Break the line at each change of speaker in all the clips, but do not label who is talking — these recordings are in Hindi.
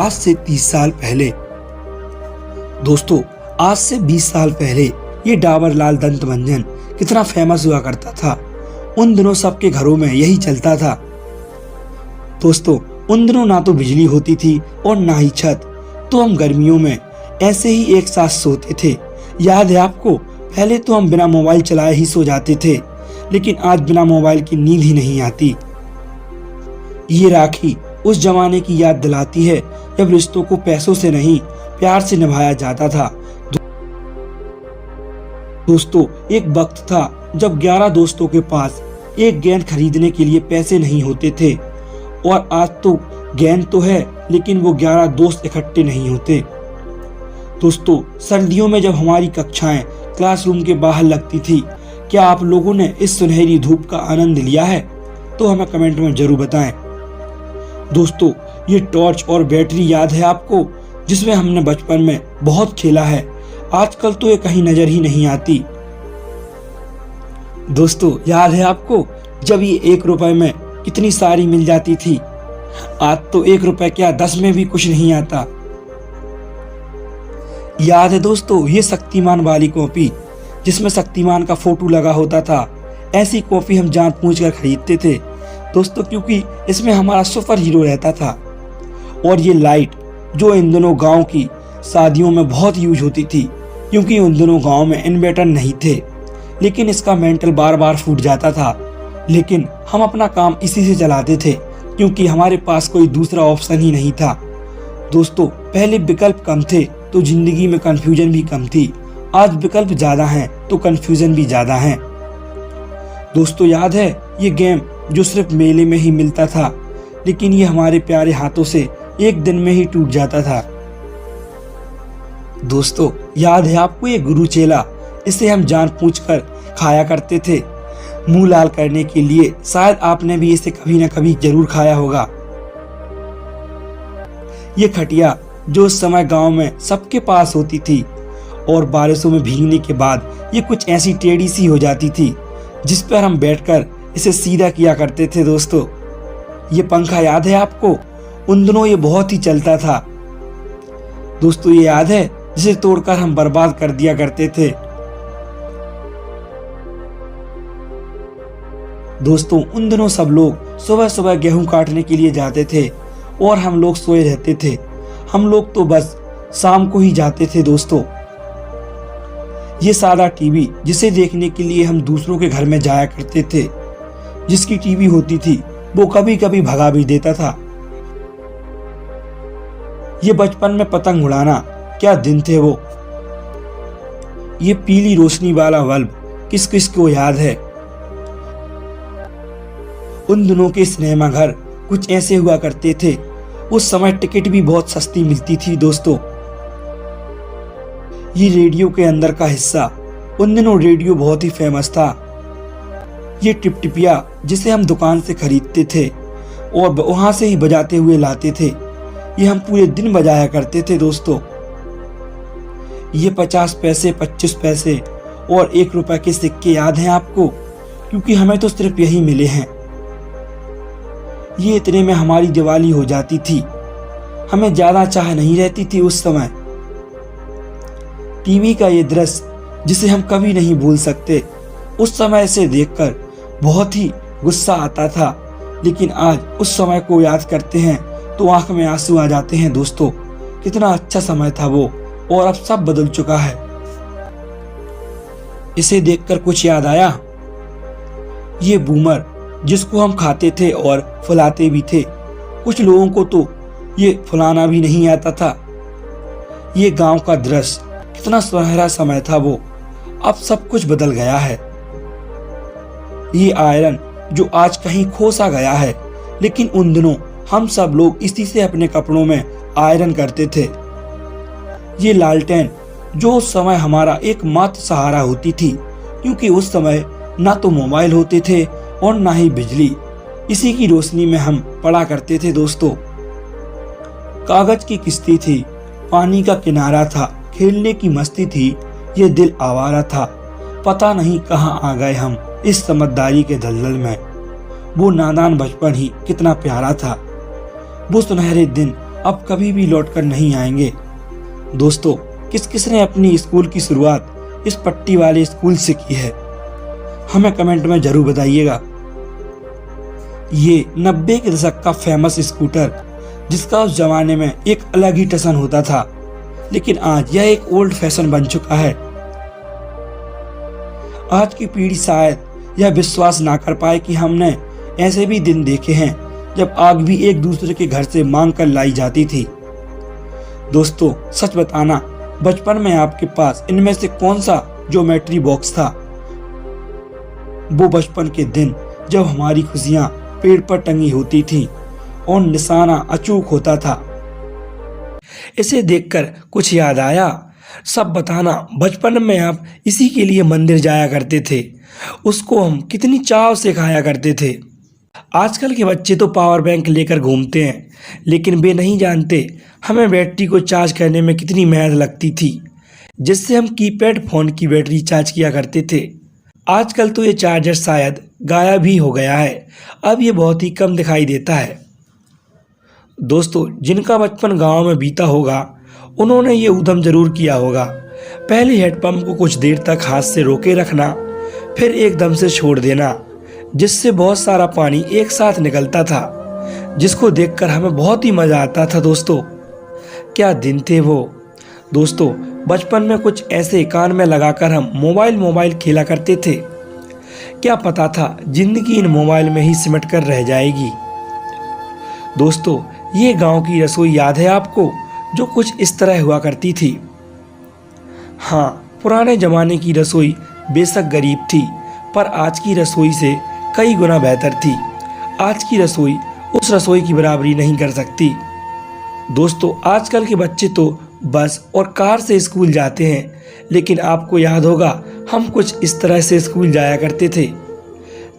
आज से 30 साल पहले दोस्तों, आज से 20 साल पहले ये डाबर लाल दंत मंजन कितना फेमस हुआ करता था। उन दिनों सबके घरों में यही चलता था। दोस्तों, उन दिनों ना तो बिजली होती थी और ना ही छत, तो हम गर्मियों में ऐसे ही एक साथ सोते थे। याद है आपको? पहले तो हम बिना मोबाइल चलाए ही सो जाते थे, लेकिन आज बिना मोबाइल की नींद ही नहीं आती। ये राखी उस जमाने की याद दिलाती है जब रिश्तों को पैसों से नहीं, प्यार से निभाया जाता था। दोस्तों, एक वक्त था जब 11 दोस्तों के पास एक गेंद खरीदने के लिए पैसे नहीं होते थे, और आज तो गेंद तो है लेकिन वो 11 दोस्त इकट्ठे नहीं होते। दोस्तों, सर्दियों में जब हमारी कक्षाएं क्लासरूम के बाहर लगती थी, क्या आप लोगों ने इस सुनहरी धूप का आनंद लिया है? तो हमें कमेंट में जरूर बताएं। दोस्तों, ये टॉर्च और बैटरी याद है आपको, जिसमें हमने बचपन में बहुत खेला है। आजकल तो ये कहीं नजर ही नहीं आती। दोस्तों, याद है आपको जब ये 1 रुपए में कितनी सारी मिल जाती थी? आज तो 1 रुपए क्या 10 में भी कुछ नहीं आता। याद है दोस्तों, ये शक्तिमान वाली कॉपी जिसमें शक्तिमान का फोटो लगा होता था। ऐसी कॉपी हम जानबूझकर खरीदते थे दोस्तों, क्योंकि इसमें हमारा सुपर हीरो रहता था। और ये लाइट जो इन दिनों गांव की शादियों में बहुत यूज होती थी, क्योंकि उन दिनों गांव में इन्वर्टर नहीं थे, लेकिन इसका मेंटल बार बार फूट जाता था। लेकिन हम अपना काम इसी से चलाते थे, क्योंकि हमारे पास कोई दूसरा ऑप्शन ही नहीं था। दोस्तों, पहले विकल्प कम थे तो जिंदगी में कंफ्यूजन भी कम थी। आज विकल्प ज्यादा हैं तो कंफ्यूजन भी ज्यादा है। दोस्तों, याद है ये गेम जो सिर्फ मेले में ही मिलता था, लेकिन ये हमारे प्यारे हाथों से एक दिन में ही टूट जाता था। दोस्तों, याद है आपको ये गुरु चेला? इसे हम जानबूझकर खाया करते थे मुंह लाल करने के लिए। शायद आपने भी इसे कभी न कभी जरूर खाया होगा। ये खटिया जो उस समय गांव में सबके पास होती थी, और बारिशों में भीगने के बाद ये कुछ ऐसी टेढ़ी सी हो जाती थी, जिस पर हम बैठकर इसे सीधा किया करते थे। दोस्तों, ये पंखा याद है आपको? उन दिनों ये बहुत ही चलता था। दोस्तों, ये याद है जिसे तोड़कर हम बर्बाद कर दिया करते थे। दोस्तों, उन दिनों सब लोग सुबह सुबह गेहूं काटने के लिए जाते थे और हम लोग सोए रहते थे। हम लोग तो बस शाम को ही जाते थे। दोस्तों, ये सादा टीवी जिसे देखने के लिए हम दूसरों के घर में जाया करते थे, जिसकी टीवी होती थी वो कभी कभी भगा भी देता था। ये बचपन में पतंग उड़ाना, क्या दिन थे वो। ये पीली रोशनी वाला बल्ब किस किस को याद है? उन दिनों के सिनेमा घर कुछ ऐसे हुआ करते थे। उस समय टिकट भी बहुत सस्ती मिलती थी। दोस्तों, ये रेडियो के अंदर का हिस्सा, उन दिनों रेडियो बहुत ही फेमस था। ये टिपटिपिया जिसे हम दुकान से खरीदते थे और वहां से ही बजाते हुए लाते थे, ये हम पूरे दिन बजाया करते थे। दोस्तों, ये 50 पैसे, 25 पैसे और 1 रुपए के सिक्के याद हैं आपको? क्योंकि हमें तो सिर्फ यही मिले हैं। ये इतने में हमारी दिवाली हो जाती थी। हमें ज्यादा चाह नहीं रहती थी उस समय। टीवी का ये दृश्य जिसे हम कभी नहीं भूल सकते। उस समय इसे देखकर बहुत ही गुस्सा आता था, लेकिन आज उस समय को याद करते हैं तो आंख में आंसू आ जाते हैं। दोस्तों, कितना अच्छा समय था वो, और अब सब बदल चुका है। इसे देखकर कुछ याद आया? ये बूमर जिसको हम खाते थे और फुलाते भी थे। कुछ लोगों को तो ये फुलाना भी नहीं आता था। ये गांव का दृश्य, कितना सुनहरा समय था वो। अब सब कुछ बदल गया है। ये आयरन जो आज कहीं खो सा गया है, लेकिन उन दिनों हम सब लोग इसी से अपने कपड़ों में आयरन करते थे। ये लालटेन जो उस समय हमारा एकमात्र सहारा होती थी, क्योंकि उस समय ना तो मोबाइल होते थे और ना ही बिजली। इसी की रोशनी में हम पढ़ा करते थे। दोस्तों, कागज की किश्ती थी, पानी का किनारा था, खेलने की मस्ती थी, ये दिल आवारा था। पता नहीं कहाँ आ गए हम इस समझदारी के दलदल में। वो नादान बचपन ही कितना प्यारा था। वो सुनहरे दिन अब कभी भी लौटकर नहीं आएंगे। दोस्तों, किस किस ने अपनी स्कूल की शुरुआत इस पट्टी वाले स्कूल से की है, हमें कमेंट में जरूर बताइएगा। ये 90 के दशक का फेमस स्कूटर, जिसका उस जमाने में एक अलग ही टसन होता था, लेकिन आज यह एक ओल्ड फैशन बन चुका है। आज की पीढ़ी शायद यह विश्वास ना कर पाए कि हमने ऐसे भी दिन देखे हैं जब आग भी एक दूसरे के घर से मांग कर लाई जाती थी। दोस्तों, सच बताना, बचपन में आपके पास इनमें से कौन सा ज्योमेट्री बॉक्स था? वो बचपन के दिन जब हमारी खुशियां पेड़ पर टंगी होती थी और निशाना अचूक होता था। इसे देखकर कुछ याद आया? सब बताना, बचपन में आप इसी के लिए मंदिर जाया करते थे, उसको हम कितनी चाव से खाया करते थे। आजकल के बच्चे तो पावर बैंक लेकर घूमते हैं, लेकिन वे नहीं जानते हमें बैटरी को चार्ज करने में कितनी मेहनत लगती थी, जिससे हम कीपैड फोन की बैटरी चार्ज किया करते थे। आजकल तो ये चार्जर शायद गायब ही हो गया है, अब ये बहुत ही कम दिखाई देता है। दोस्तों, जिनका बचपन गांव में बीता होगा उन्होंने ये उद्यम जरूर किया होगा। पहले हेडपंप को कुछ देर तक हाथ से रोके रखना, फिर एकदम से छोड़ देना, जिससे बहुत सारा पानी एक साथ निकलता था, जिसको देखकर हमें बहुत ही मजा आता था। दोस्तों, क्या दिन थे वो। दोस्तों, बचपन में कुछ ऐसे कान में लगाकर हम मोबाइल खेला करते थे। क्या पता था जिंदगी इन मोबाइल में ही सिमट कर रह जाएगी। दोस्तों, ये गांव की रसोई याद है आपको, जो कुछ इस तरह हुआ करती थी? हाँ, पुराने जमाने की रसोई बेशक गरीब थी, पर आज की रसोई से कई गुना बेहतर थी। आज की रसोई उस रसोई की बराबरी नहीं कर सकती। दोस्तों, आजकल के बच्चे तो बस और कार से स्कूल जाते हैं, लेकिन आपको याद होगा हम कुछ इस तरह से स्कूल जाया करते थे।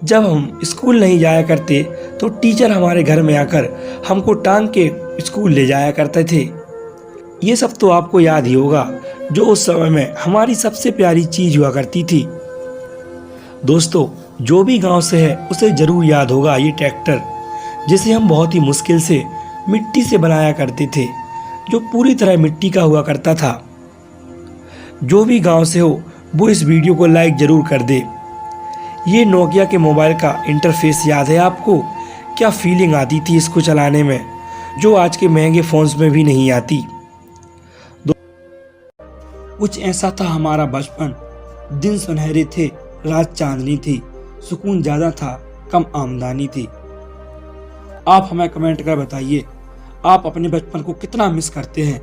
जब हम स्कूल नहीं जाया करते तो टीचर हमारे घर में आकर हमको टांग के स्कूल ले जाया करते थे। ये सब तो आपको याद ही होगा, जो उस समय में हमारी सबसे प्यारी चीज हुआ करती थी। दोस्तों, जो भी गांव से है उसे जरूर याद होगा ये ट्रैक्टर, जिसे हम बहुत ही मुश्किल से मिट्टी से बनाया करते थे, जो पूरी तरह मिट्टी का हुआ करता था। जो भी गांव से हो वो इस वीडियो को लाइक जरूर कर दे। ये नोकिया के मोबाइल का इंटरफेस याद है आपको? क्या फीलिंग आती थी इसको चलाने में, जो आज के महंगे फोन्स में भी नहीं आती। कुछ ऐसा था हमारा बचपन। दिन सुनहरे थे, रात चांदनी थी, सुकून ज़्यादा था, कम आमदनी थी। आप हमें कमेंट कर बताइए, आप अपने बचपन को कितना मिस करते हैं।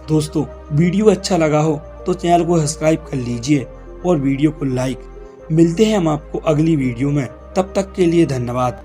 दोस्तों, वीडियो अच्छा लगा हो तो चैनल को सब्सक्राइब कर लीजिए और वीडियो को लाइक। मिलते हैं हम आपको अगली वीडियो में, तब तक के लिए धन्यवाद।